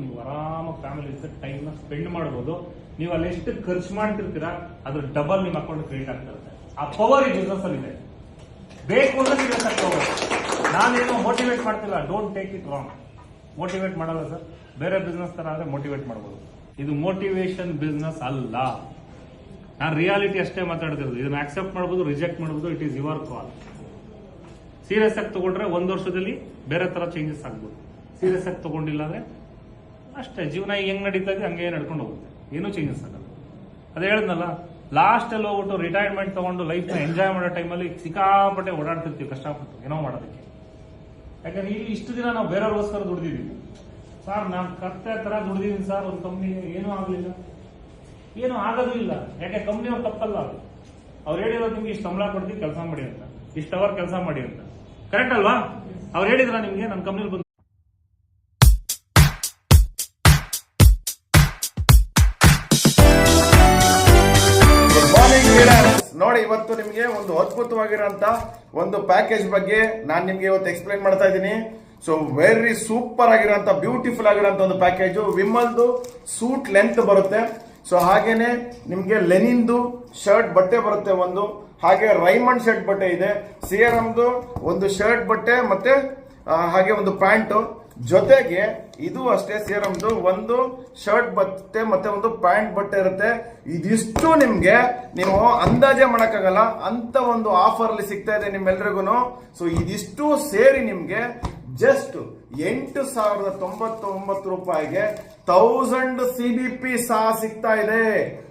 ನೀವು ಆರಾಮಾಗಿ ಫ್ಯಾಮಿಲಿ ಜೊತೆ ಟೈಮ್ನ ಸ್ಪೆಂಡ್ ಮಾಡ್ಬೋದು. ನೀವು ಅಲ್ಲಿ ಎಷ್ಟು ಖರ್ಚು ಮಾಡ್ತಿರ್ತೀರಾ ಅದ್ರ ಡಬಲ್ ನಿಮ್ಮ ಅಕೌಂಟ್ ಕ್ರೆಡಿಟ್ ಆಗ್ತಾ ಇರುತ್ತೆ. ಆ ಪವರ್ ಈ ಬಿಸ್ನೆಸ್ ಅಲ್ಲಿ ಇದೆ. ಬೇಕು ಅಂದ್ರೆ ಇದೆ ಸರ್ ಪವರ್. ನಾನೇನು ಮೋಟಿವೇಟ್ ಮಾಡ್ತಿಲ್ಲ, don't take it wrong. Motivate ಮಾಡಲ್ಲ ಸರ್. ಬೇರೆ ಬಿಸ್ನೆಸ್ ತರ ಆದ್ರೆ ಮೋಟಿವೇಟ್ ಮಾಡ್ಬೋದು. ಇದು ಮೋಟಿವೇಶನ್ ಬಿಸ್ನೆಸ್ ಅಲ್ಲ. ನಾನು ರಿಯಾಲಿಟಿ ಅಷ್ಟೇ ಮಾತಾಡ್ತಿರೋದು. ಇದನ್ನ ಆಕ್ಸೆಪ್ಟ್ ಮಾಡ್ಬೋದು, ರಿಜೆಕ್ಟ್ ಮಾಡ್ಬೋದು. It is your call. Serious ಆಗಿ ತಗೊಂಡ್ರೆ 1 ವರ್ಷದಲ್ಲಿ ಬೇರೆ ತರ ಚೇಂಜಸ್ ಆಗ್ಬೋದು. ಸೀರಿಯಸ್ ಆಗಿ ತಗೊಂಡಿಲ್ಲ ಅಂದ್ರೆ ಅಷ್ಟೇ. ಜೀವನ ಹೆಂಗ್ ನಡೀತಾ ಇದೆ ಹಂಗೆ ನಡ್ಕೊಂಡು ಹೋಗುತ್ತೆ, ಏನೂ ಚೇಂಜಸ್ ಆಗಲ್ಲ. ಅದೇ ಹೇಳಿದ್ನಲ್ಲ, ಲಾಸ್ಟ್ ಅಲ್ಲಿ ಹೋಗ್ಬಿಟ್ಟು ರಿಟೈರ್ಮೆಂಟ್ ತಗೊಂಡು ಲೈಫ್ ನ ಎಂಜಾಯ್ ಮಾಡೋ ಟೈಮಲ್ಲಿ ಸಿಕ್ಕಾಪಟ್ಟೆ ಓಡಾಡ್ತಿರ್ತೀವಿ ಕಷ್ಟಪಟ್ಟು ಏನೋ ಮಾಡೋದಕ್ಕೆ. ಯಾಕಂದ್ರೆ ಇಲ್ಲಿ ಇಷ್ಟು ದಿನ ನಾವು ಬೇರೆಯವ್ರಿಗೋಸ್ಕರ ದುಡ್ದಿದ್ದೀವಿ ಸರ್. ನಾನು ಕತ್ತೆ ತರ ದುಡ್ದಿದ್ದೀನಿ ಸರ್ ಒಂದು ಕಂಪ್ನಿಗೆ, ಏನೂ ಆಗ್ಲಿಲ್ಲ, ಏನೂ ಆಗೋದು ಇಲ್ಲ. ಯಾಕೆ ಕಂಪ್ನಿಯವ್ರು ತಪ್ಪಲ್ಲ. ಅವ್ರು ಹೇಳಿರೋದು ನಿಮ್ಗೆ ಇಷ್ಟು ಸಂಬಳ ಕೊಡ್ತೀವಿ ಕೆಲಸ ಮಾಡಿ ಅಂತ, ಇಷ್ಟು ಅವರ್ ಕೆಲಸ ಮಾಡಿ ಅಂತ. ಕರೆಕ್ಟ್ ಅಲ್ವಾ? ಅವ್ರು ಹೇಳಿದ್ರ ನಿಮ್ಗೆ ನನ್ನ ಕಂಪ್ನಿಲಿ ಬಂದು ನೋಡಿ, ಇವತ್ತು ನಿಮಗೆ ಒಂದು ಅದ್ಭುತವಾಗಿರೋಂತ ಒಂದು ಪ್ಯಾಕೇಜ್ ಬಗ್ಗೆ ನಾನು ನಿಮ್ಗೆ ಇವತ್ತು ಎಕ್ಸ್ಪ್ಲೈನ್ ಮಾಡ್ತಾ ಇದ್ದೀನಿ. ಸೊ ವೆರಿ ಸೂಪರ್ ಆಗಿರೋಂತ ಬ್ಯೂಟಿಫುಲ್ ಆಗಿರೋಂತ ಒಂದು ಪ್ಯಾಕೇಜ್. ವಿಮಲ್ದು ಸೂಟ್ ಲೆಂತ್ ಬರುತ್ತೆ. ಸೊ ಹಾಗೇನೆ ನಿಮ್ಗೆ ಲೆನಿನ್ದು ಶರ್ಟ್ ಬಟ್ಟೆ ಬರುತ್ತೆ ಒಂದು, ಹಾಗೆ ರೈಮಂಡ್ ಶರ್ಟ್ ಬಟ್ಟೆ ಇದೆ, ಸಿಯರಮ್ದು ಒಂದು ಶರ್ಟ್ ಬಟ್ಟೆ ಮತ್ತೆ ಹಾಗೆ ಒಂದು ಪ್ಯಾಂಟ್, ಜೊತೆಗೆ ಇದು ಅಷ್ಟೇ ಸಿಯರಮ್ದು ಒಂದು ಶರ್ಟ್ ಬಟ್ಟೆ ಮತ್ತೆ ಒಂದು ಪ್ಯಾಂಟ್ ಬಟ್ಟೆ ಇರುತ್ತೆ. ಇದಿಷ್ಟು ನಿಮ್ಗೆ ನೀವು ಅಂದಾಜೆ ಮಾಡಕ್ಕಾಗಲ್ಲ ಅಂತ ಒಂದು ಆಫರ್ ಅಲ್ಲಿ ಸಿಗ್ತಾ ಇದೆ ನಿಮ್ಮೆಲ್ರಿಗೂ. ಸೊ ಇದಿಷ್ಟು ಸೇರಿ ನಿಮ್ಗೆ ಜಸ್ಟ್ 8,099 ರೂಪಾಯಿಗೆ 1000 CBP ಸಹ ಸಿಗ್ತಾ ಇದೆ.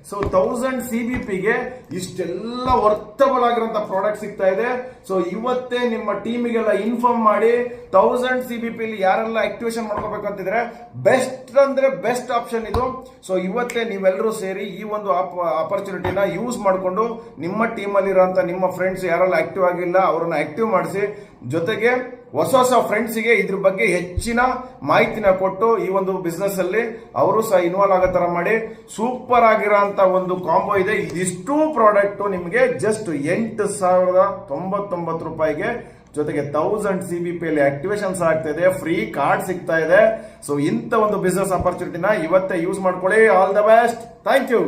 ಸೊ 1000 CBP ಗೆ ಇಷ್ಟೆಲ್ಲ ವರ್ತಬಲ್ ಆಗಿರುವಂತ ಪ್ರಾಡಕ್ಟ್ ಸಿಗ್ತಾ ಇದೆ. ಸೊ ಇವತ್ತೇ ನಿಮ್ಮ ಟೀಮಿಗೆಲ್ಲ ಇನ್ಫಾರ್ಮ್ ಮಾಡಿ 1000 CBP ಯಾರೆಲ್ಲ ಆಕ್ಟಿವೇಶನ್ ಮಾಡ್ಕೋಬೇಕಂತಿದ್ರೆ ಬೆಸ್ಟ್ ಅಂದ್ರೆ ಬೆಸ್ಟ್ ಆಪ್ಷನ್ ಇದು. ಸೊ ಇವತ್ತೇ ನೀವೆಲ್ಲರೂ ಸೇರಿ ಈ ಒಂದು ಆಪರ್ಚುನಿಟಿನ ಯೂಸ್ ಮಾಡಿಕೊಂಡು ನಿಮ್ಮ ಟೀಮ್ ಅಲ್ಲಿ ಇರುವಂತ ನಿಮ್ಮ ಫ್ರೆಂಡ್ಸ್ ಯಾರೆಲ್ಲ ಆಕ್ಟಿವ್ ಆಗಿಲ್ಲ ಅವರನ್ನ ಆಕ್ಟಿವ್ ಮಾಡಿಸಿ, ಜೊತೆಗೆ ಹೊಸ ಹೊಸ ಫ್ರೆಂಡ್ಸ್ಗೆ ಇದ್ರ ಬಗ್ಗೆ ಹೆಚ್ಚಿನ ಮಾಹಿತಿನ ಕೊಟ್ಟು ಈ ಒಂದು ಬಿಸ್ನೆಸ್ ಅಲ್ಲಿ ಅವರು ಸಹ ಇನ್ವಾಲ್ವ್ ಆಗೋ ತರ ಮಾಡಿ ಸೂಪರ್ ಆಗಿರೋಂತ ಒಂದು ಕಾಂಬೋ ಇದೆ. ಇದಿಷ್ಟು ಪ್ರಾಡಕ್ಟ್ ನಿಮಗೆ ಜಸ್ಟ್ 8,099 ರೂಪಾಯಿಗೆ, ಜೊತೆಗೆ 1000 CBP ಅಲ್ಲಿ ಆಕ್ಟಿವೇಶನ್ ಆಗ್ತಾ ಇದೆ, ಫ್ರೀ ಕಾರ್ಡ್ ಸಿಗ್ತಾ ಇದೆ. ಸೊ ಇಂಥ ಒಂದು ಬಿಸ್ನೆಸ್ ಆಪರ್ಚುನಿಟಿನ ಇವತ್ತೇ ಯೂಸ್ ಮಾಡ್ಕೊಳ್ಳಿ. All the best. Thank you.